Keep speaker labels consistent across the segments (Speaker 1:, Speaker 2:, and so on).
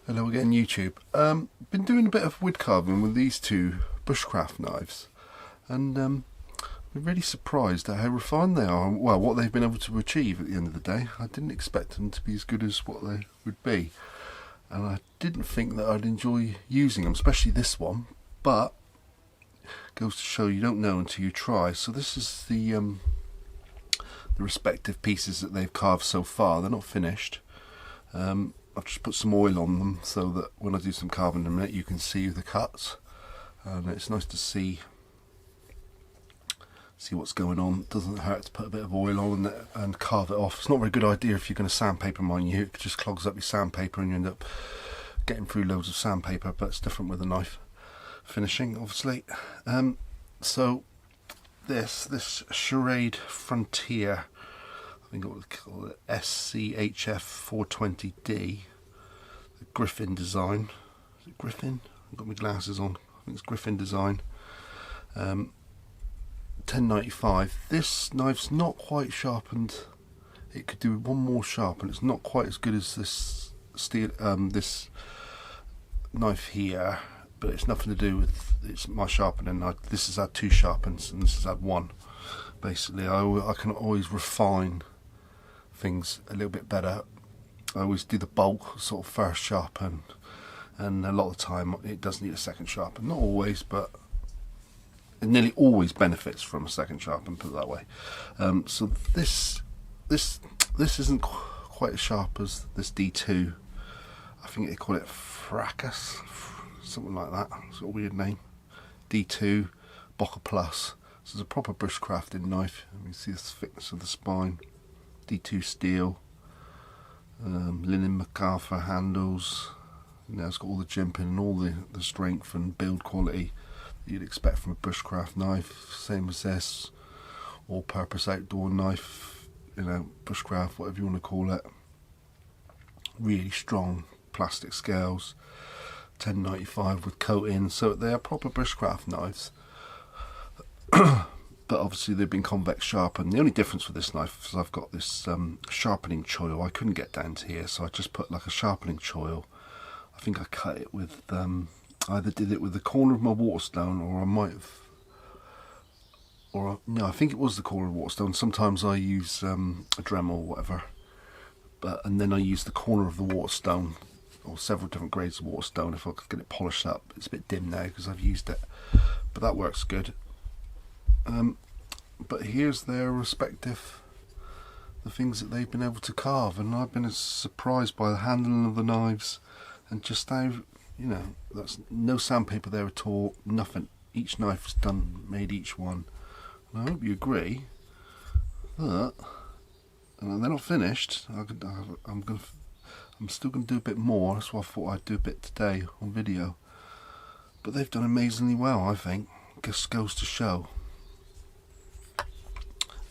Speaker 1: Hello again, YouTube. Been doing a bit of wood carving with these two Bushcraft knives, and been really surprised at how refined they are. Well, what they've been able to achieve at the end of the day. I didn't expect them to be as good as what they would be, and I didn't think that I'd enjoy using them, especially this one. But it goes to show you don't know until you try. So this is the respective pieces that they've carved so far. They're not finished. I've just put some oil on them so that when I do some carving in a minute you can see the cuts, and it's nice to see what's going on. It doesn't hurt to put a bit of oil on and carve it off. It's not a very good idea if you're going to sandpaper, mind you. It just clogs up your sandpaper and you end up getting through loads of sandpaper, but it's different with a knife finishing, obviously. So this Schrade fronteir, I think I would call it SCHF 420D, the Griffin design. Is it Griffin? I've got my glasses on. I think it's Griffin design. 1095. This knife's not quite sharpened. It could do one more sharp, and it's not quite as good as this steel, this knife here. But it's nothing to do with my sharpening. This has had 2 sharpens, and this has had 1. Basically, I can always refine things a little bit better. I always do the bulk sort of first sharpen, and a lot of the time it does need a second sharpen. Not always, but it nearly always benefits from a second sharpen, put it that way. So this isn't quite as sharp as this D2. I think they call it Farkas, something like that. It's a weird name. D2 Boker Plus. This is a proper bushcrafting knife. You can see the thickness of the spine. D2 steel, linen MacArthur handles. You know, it's got all the jimping and all the strength and build quality that you'd expect from a bushcraft knife. Same as this, all-purpose outdoor knife. You know, bushcraft, whatever you want to call it. Really strong plastic scales. 1095 with coating, so they are proper bushcraft knives. But obviously they've been convex sharpened. The only difference with this knife is I've got this sharpening choil. I couldn't get down to here, so I just put like a sharpening choil. I think I cut it with, either did it with the corner of my waterstone, or I might have, no, I think it was the corner of waterstone. Sometimes I use a Dremel or whatever, and then I use the corner of the waterstone, or several different grades of waterstone if I could get it polished up. It's a bit dim now because I've used it, but that works good. But here's their respective, the things that they've been able to carve, and I've been surprised by the handling of the knives, and just how, you know, that's no sandpaper there at all, nothing. Each knife's made each one, and I hope you agree that, and they're not finished. I'm still going to do a bit more. That's why I thought I'd do a bit today on video, but they've done amazingly well, I think. Just goes to show.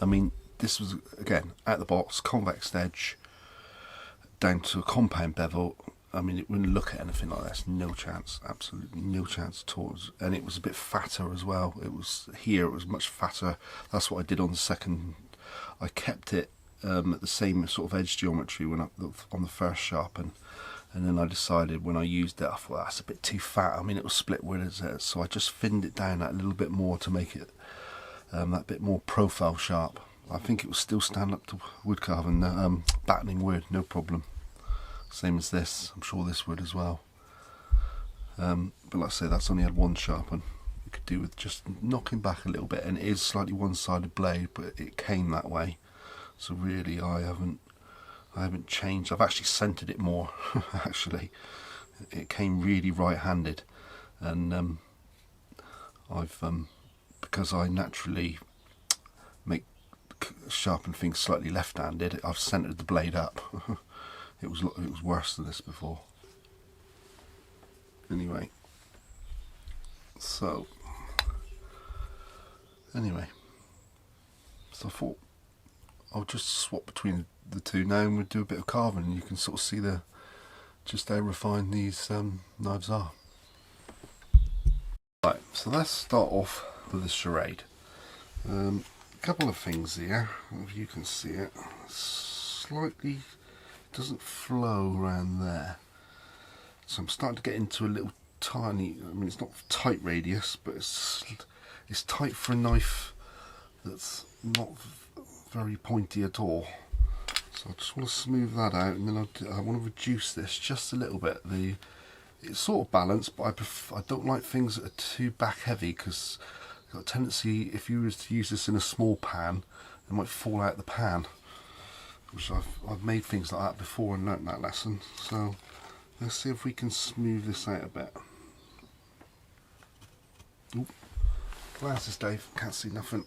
Speaker 1: I mean, this was, again, out the box, convex edge, down to a compound bevel. I mean, it wouldn't look at anything like this. No chance, absolutely no chance at all. And it was a bit fatter as well. It was much fatter. That's what I did on the second. I kept it at the same sort of edge geometry when on the first sharpen, and then I decided when I used it, I thought that's a bit too fat. I mean, it was split wood as it, so I just thinned it down that a little bit more to make it that bit more profile sharp. I think it will still stand up to wood carving, battening wood, no problem. Same as this, I'm sure this would as well. But like I say, that's only had 1 sharpen. You could do with just knocking back a little bit, and it is slightly one-sided blade, but it came that way. So really, I haven't changed. I've actually centered it more. Actually, it came really right-handed, and because I naturally sharpen things slightly left-handed, I've centered the blade up. It was worse than this before. Anyway, so I thought I'll just swap between the two now, and we'll do a bit of carving, and you can sort of see just how refined these knives are. Right, so let's start off with the Schrade. A couple of things here, if you can see it, slightly doesn't flow around there. So I'm starting to get into a little tiny, I mean it's not tight radius, but it's tight for a knife that's not very pointy at all. So I just want to smooth that out, and then I want to reduce this just a little bit. It's sort of balanced, but I don't like things that are too back heavy, because I've got a tendency, if you was to use this in a small pan, it might fall out the pan. Which I've made things like that before and learnt that lesson. So let's see if we can smooth this out a bit. Oop. Glasses, Dave, can't see nothing.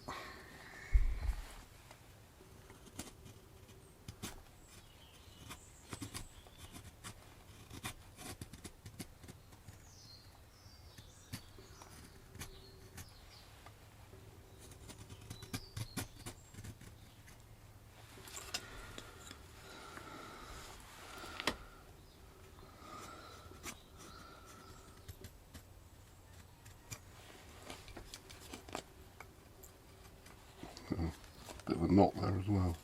Speaker 1: Bit of a knot there as well.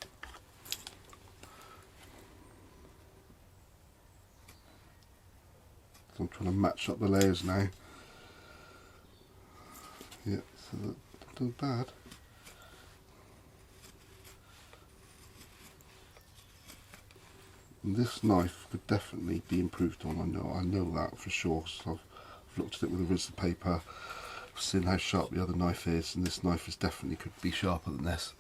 Speaker 1: So I'm trying to match up the layers now. Yeah, so that's not too bad. And this knife could definitely be improved on. I know that for sure. So I've looked at it with a rinse of paper, I've seen how sharp the other knife is, and this knife is definitely could be sharper than this.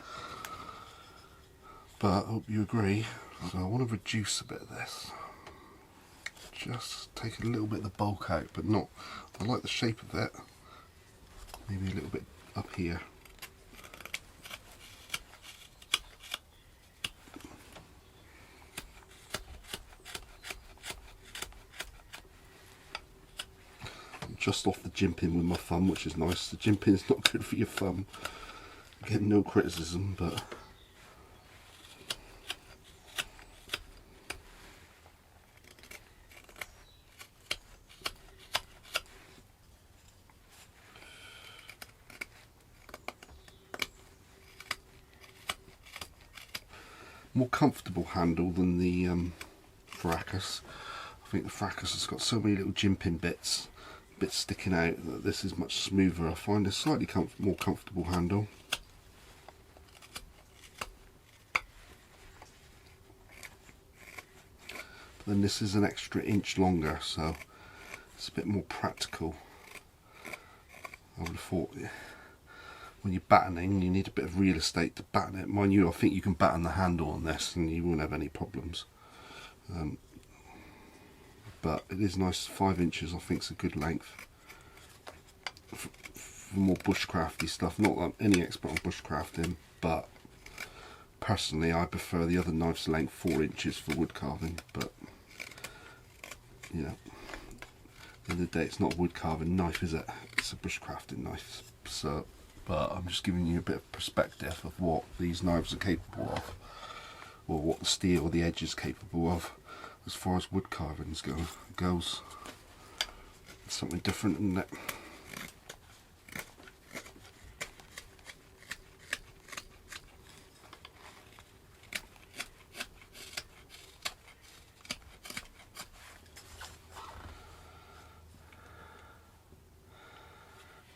Speaker 1: But I hope you agree. So I want to reduce a bit of this. Just take a little bit of the bulk out, but not. I like the shape of it. Maybe a little bit up here. Just off the jimping with my thumb, which is nice. The jimping is not good for your thumb. I get no criticism, but more comfortable handle than the Farkas. I think the Farkas has got so many little jimping bits sticking out that this is much smoother. I find a slightly more comfortable handle. But then this is an extra inch longer, so it's a bit more practical. I would have thought when you're battening, you need a bit of real estate to batten it. Mind you, I think you can batten the handle on this and you won't have any problems. But it is nice. 5 inches I think is a good length for more bushcrafty stuff. Not that I'm any expert on bushcrafting, but personally I prefer the other knife's length, 4 inches for wood carving. But you know, at the end of the day, it's not a wood carving knife, is it? It's a bushcrafting knife. So, but I'm just giving you a bit of perspective of what these knives are capable of, or what the steel or the edge is capable of. As far as wood carvings goes, it's something different, isn't it?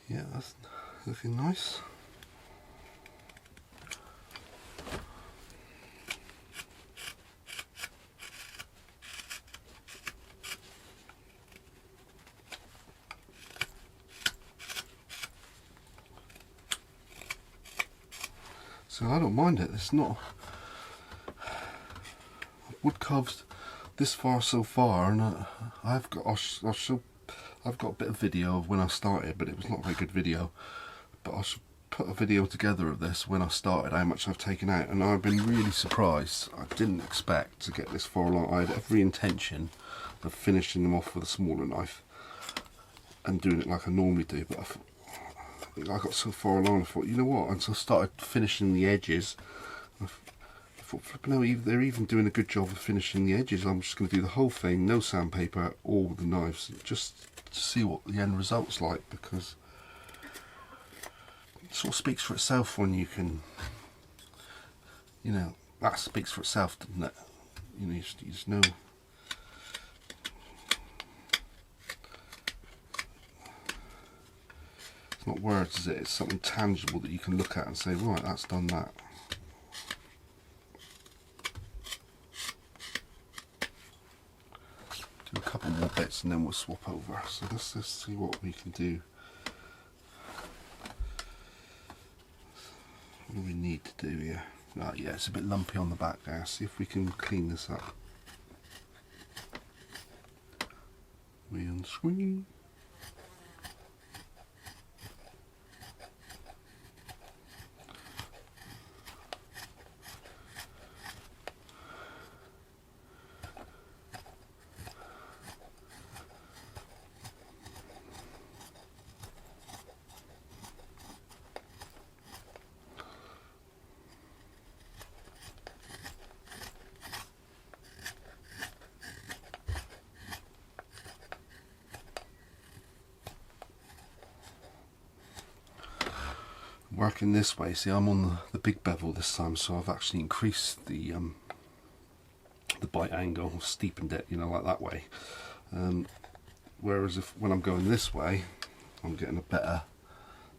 Speaker 1: Yeah, that's looking nice. So I don't mind it. It's not. Wood carved this far so far, and I've got a bit of video of when I started, but it was not a very good video. But I should put a video together of this when I started, how much I've taken out, and I've been really surprised. I didn't expect to get this far along. I had every intention of finishing them off with a smaller knife and doing it like I normally do, but I got so far along, I thought, you know what, and so I started finishing the edges. I thought, flipping out, they're even doing a good job of finishing the edges. I'm just going to do the whole thing, no sandpaper, all with the knives, just to see what the end result's like, because it sort of speaks for itself when you can, you know, that speaks for itself, doesn't it? You know, you just know. It's not words, is it? It's something tangible that you can look at and say, right, that's done that. Do a couple more bits and then we'll swap over. So let's see what we can do. What do we need to do here? Right, yeah, it's a bit lumpy on the back there. See if we can clean this up. We unscreen. Working this way, see, I'm on the big bevel this time, so I've actually increased the bite angle, steepened it, you know, like that way. Whereas when I'm going this way, I'm getting a better,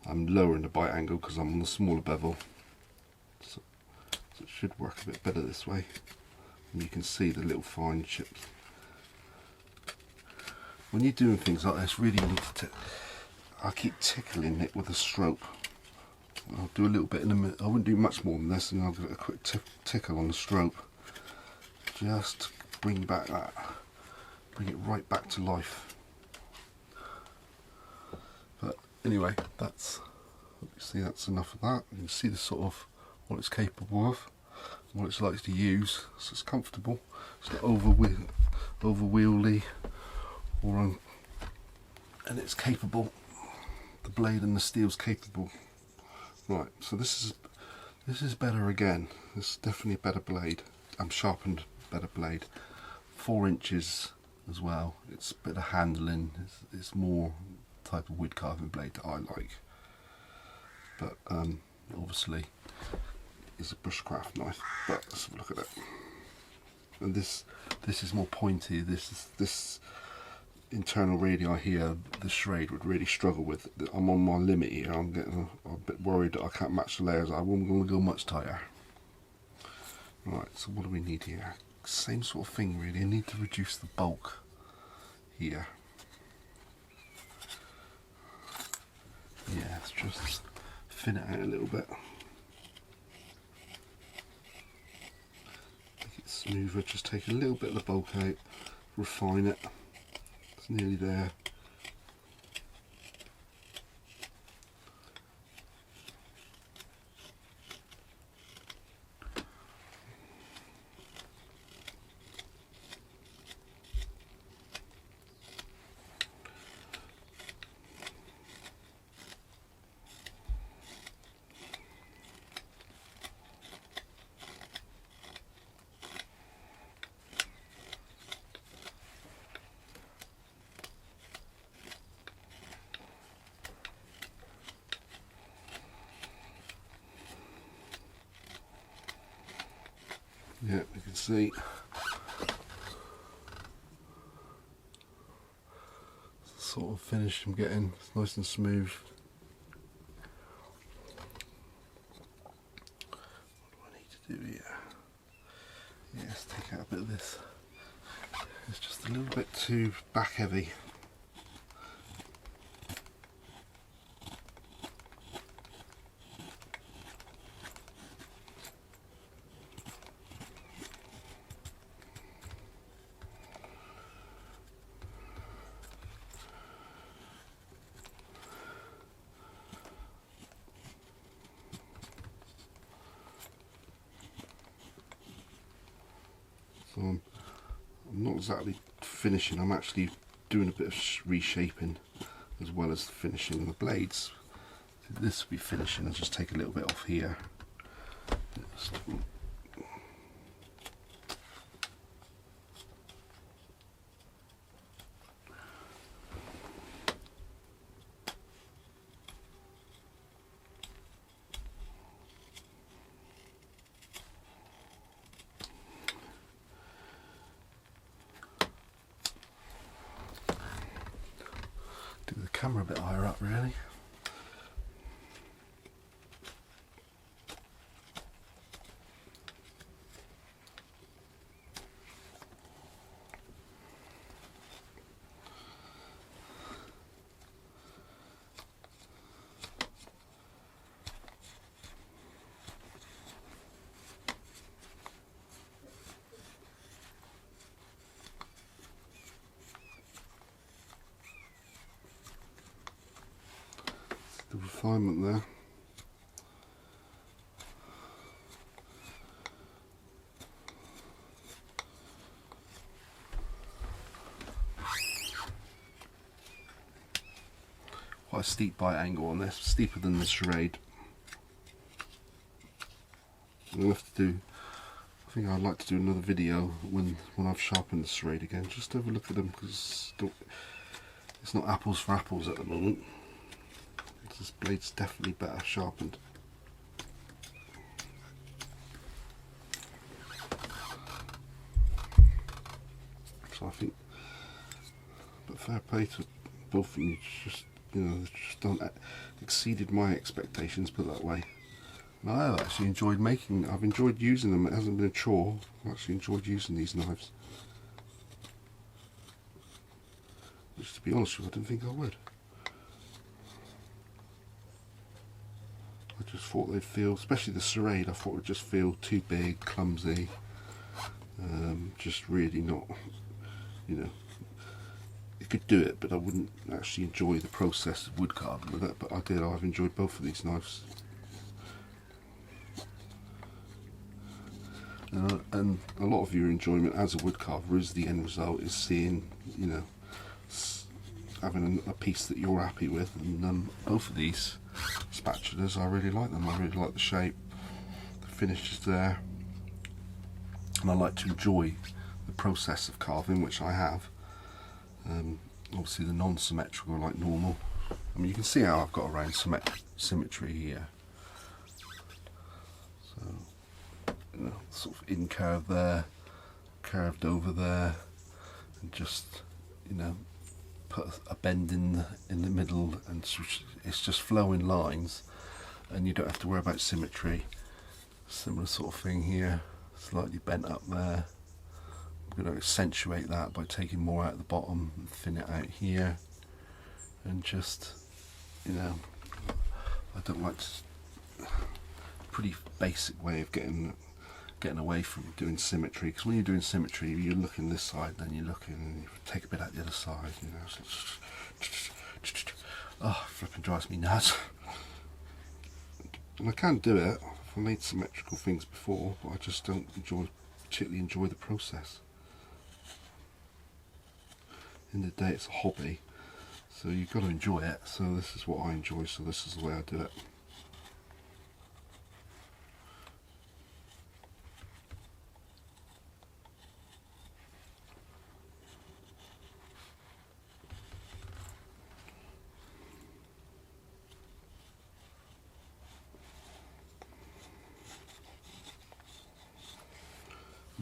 Speaker 1: I'm lowering the bite angle because I'm on the smaller bevel. So it should work a bit better this way. And you can see the little fine chips. When you're doing things like this, really you need to, I keep tickling it with a stroke. I'll do a little bit in a minute. I wouldn't do much more than this, and I'll give it a quick tickle on the stroke, just to bring back that, bring it right back to life. But anyway, that's, you see, that's enough of that. You can see the sort of what it's capable of, what it's like to use. So it's comfortable. It's not over wheelie, or and it's capable. The blade and the steel's capable. Right, so this is better again. This is definitely a better blade. Sharpened better blade. 4 inches as well. It's a bit of handling. It's more type of wood carving blade that I like. But obviously, it's a Bushcraft knife. But let's have a look at it. And this is more pointy. This internal radii here, the Schrade would really struggle with. I'm on my limit here. I'm getting a bit worried that I can't match the layers. I'm going to go much tighter. Right, so what do we need here? Same sort of thing really. I need to reduce the bulk here. Yeah, let's just thin it out a little bit. Make it smoother, just take a little bit of the bulk out, refine it. It's nearly there. Yeah, you can see the sort of finish I'm getting. It's nice and smooth. What do I need to do here? Yeah, let's take out a bit of this. It's just a little bit too back heavy. So I'm not exactly finishing, I'm actually doing a bit of reshaping as well as finishing the blades. This will be finishing, I'll just take a little bit off here. Do the camera a bit higher up really. refinement there. Quite a steep bite angle on this, steeper than the Schrade. I'll have to do, I think I'd like to do another video when I've sharpened the Schrade again, just to have a look at them, because it's not apples for apples at the moment. This blade's definitely better sharpened. So I think, but fair play to both of you, just, you know, just don't exceeded my expectations, put it that way. And I have actually enjoyed making, I've enjoyed using them, it hasn't been a chore. I've actually enjoyed using these knives. Which, to be honest with you, I didn't think I would. I just thought they'd feel, especially the Schrade, I thought it would just feel too big, clumsy, just really not, you know, you could do it, but I wouldn't actually enjoy the process of wood carving with it. But I did, I've enjoyed both of these knives. And a lot of your enjoyment as a wood carver is the end result, is seeing, you know, having a piece that you're happy with. And both of these spatulas, I really like them. I really like the shape, the finish is there, and I like to enjoy the process of carving, which I have. Obviously the non-symmetrical, like normal. I mean, you can see how I've got around symmetry here. So, you know, sort of in curve there, curved over there, and just, you know, put a bend in the middle, and it's just flowing lines, and you don't have to worry about symmetry. Similar sort of thing here, slightly bent up there. I'm going to accentuate that by taking more out at the bottom and thin it out here, and just, you know, I don't like to, pretty basic way of getting away from doing symmetry, because when you're doing symmetry you're looking this side, then you're looking, and you take a bit out the other side, you know, so oh, flipping drives me nuts. And I can do it, I've made symmetrical things before, but I just don't particularly enjoy the process. In the day it's a hobby, so you've got to enjoy it. So this is what I enjoy, so this is the way I do it.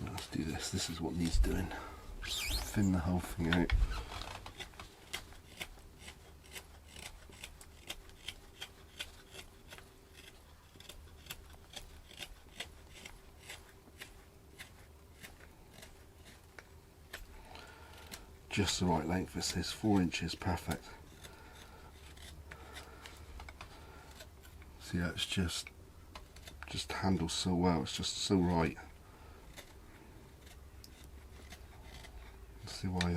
Speaker 1: Now let's do this. This is what needs doing. Just thin the whole thing out. Just the right length, it says 4 inches, perfect. See, it's just handles so well, it's just so right. See why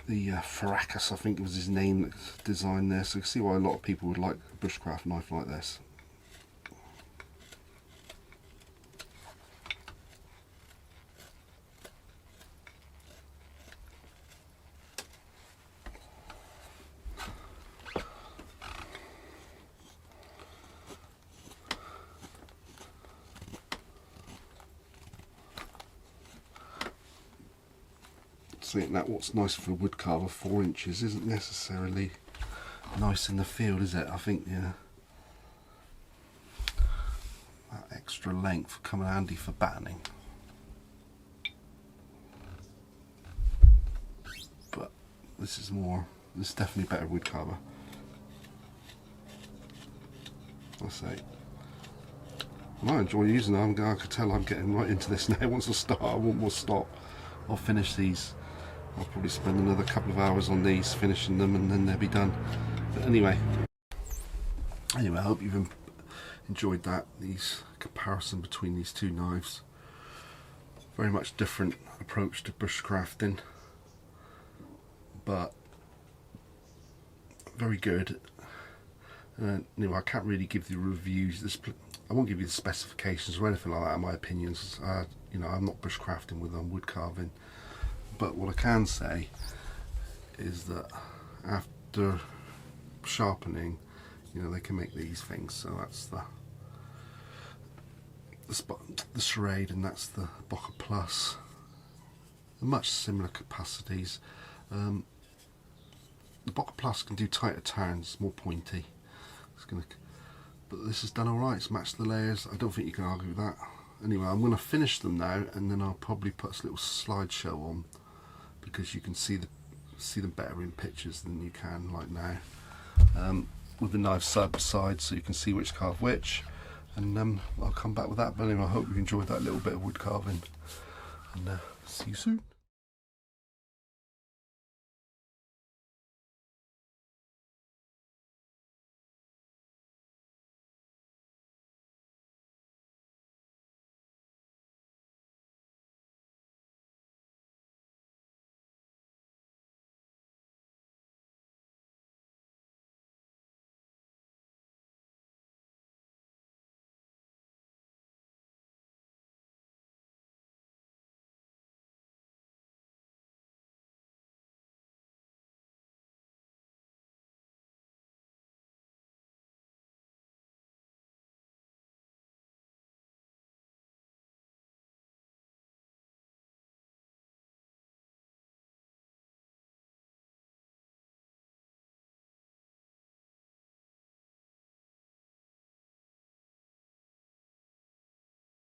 Speaker 1: the Farkas, I think it was his name that designed this, so you can see why a lot of people would like a Bushcraft knife like this. That what's nice for a wood carver, 4 inches isn't necessarily nice in the field, is it? I think, yeah, that extra length will come in handy for battening. But this is definitely better wood carver, I say. And I enjoy using them. I can tell I'm getting right into this now. Once I start, I won't more stop. I'll finish these. I'll probably spend another couple of hours on these, finishing them, and then they'll be done. But anyway, I hope you've enjoyed that, these comparison between these two knives. Very much different approach to bushcrafting, but very good. Anyway, I can't really give you reviews. I won't give you the specifications or anything like that, in my opinions. You know, I'm not bushcrafting with wood carving, but what I can say is that after sharpening, you know, they can make these things. So that's the Schrade, and that's the Boker Plus. They're much similar capacities. The Boker Plus can do tighter turns, more pointy. But this has done alright, it's matched the layers. I don't think you can argue with that. Anyway, I'm going to finish them now, and then I'll probably put a little slideshow on, because you can see them better in pictures than you can like now. With the knives side by side, so you can see which carve which. And I'll come back with that. But anyway, I hope you enjoyed that little bit of wood carving, and see you soon.